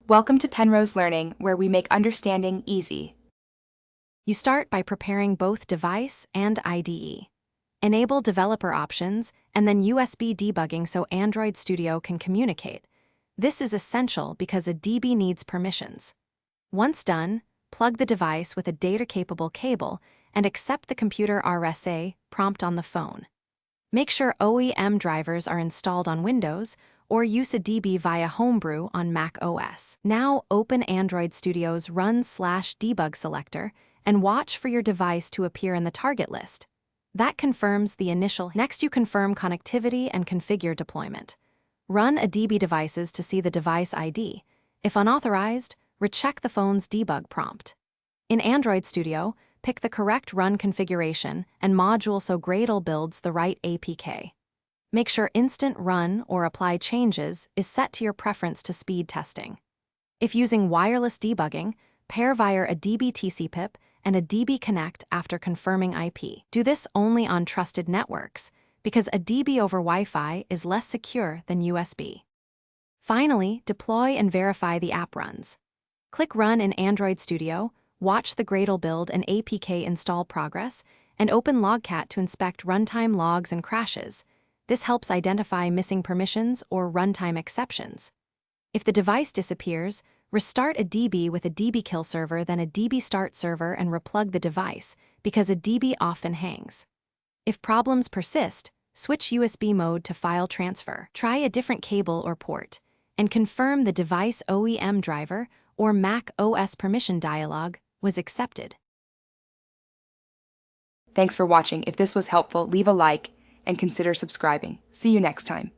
Welcome to Penrose Learning, where we make understanding easy. You start by preparing both device and IDE. Enable developer options and then USB debugging so Android Studio can communicate. This is essential because a DB needs permissions. Once done, plug the device with a data-capable cable and accept the computer RSA prompt on the phone. Make sure OEM drivers are installed on Windows or use a DB via Homebrew on Mac OS. Now open Android Studio's Run/Debug selector and watch for your device to appear in the target list. That confirms the initial. Next, you confirm connectivity and configure deployment. Run a DB devices to see the device ID. If unauthorized, recheck the phone's debug prompt. In Android Studio, pick the correct run configuration and module so Gradle builds the right APK. Make sure Instant Run or Apply Changes is set to your preference to speed testing. If using wireless debugging, pair via a DB TCP/IP and a DB Connect after confirming IP. Do this only on trusted networks, because a DB over Wi-Fi is less secure than USB. Finally, deploy and verify the app runs. Click Run in Android Studio, watch the Gradle build and APK install progress, and open Logcat to inspect runtime logs and crashes. This helps identify missing permissions or runtime exceptions. If the device disappears, restart a DB with a DB kill server, then a DB start server, and replug the device, because a DB often hangs. If problems persist, switch USB mode to file transfer. Try a different cable or port, and confirm the device OEM driver or Mac OS permission dialog was accepted. Thanks for watching. If this was helpful, leave a like and consider subscribing. See you next time.